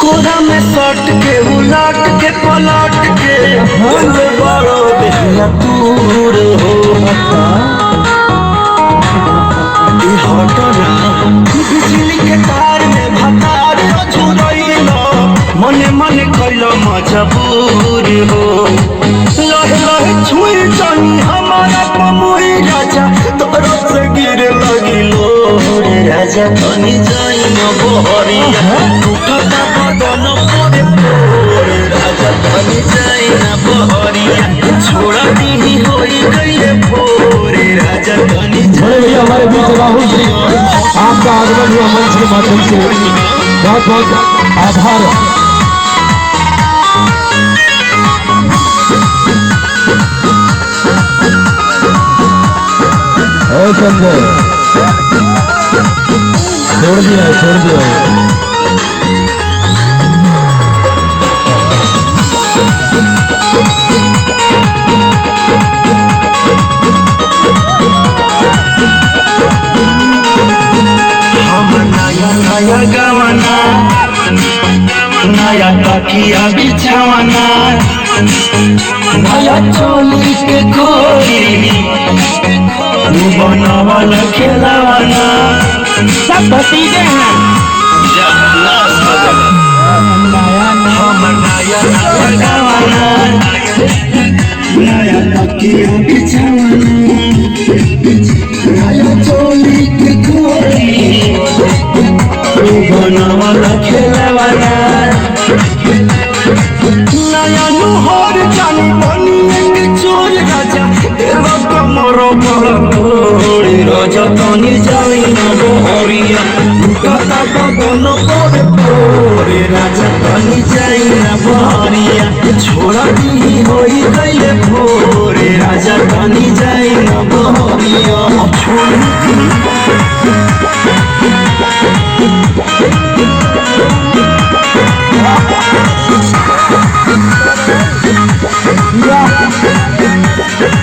कोरा में सट के उलट के पलट के बोले बड़ो बेहिया दूर हो हटना बिजली के तार में भतार छुड़ैलो मने मने कैलो मजबूर हो लहे लहे छुई जानी हमारा पमुई राजा तोरो से गिरे लगिलो रे राजा तनी जाई न बहरिया टूटता बदन पड़े रे राजा तनी जाई न बहरिया छोड़ा दी होई गई भोरे राजा तनी जाई हमारे बीच राहुल जी आपका आगमन हुआ मंच के माध्यम से बहुत बहुत आभार। संजय छोड़ दिया नया गवाना नया तकिया बिछावाना नया चोली के कोरी बनावाला खेलावाना सब भतीजे हैं हम नया गवाना नया तकिया बिछावाना नया चोली के कोरी बनावाला खेलावाना नया नुहर जानी बनी एक चोर राजा देवा कमरो बड़ोड़ी राजा तनी जाई न बहरिया कता बगन पड़े पोरे राजा तनी जाई न बहरिया छोड़ा दी होई गई भोरे राजा तनी जाई न बहरिया छोड़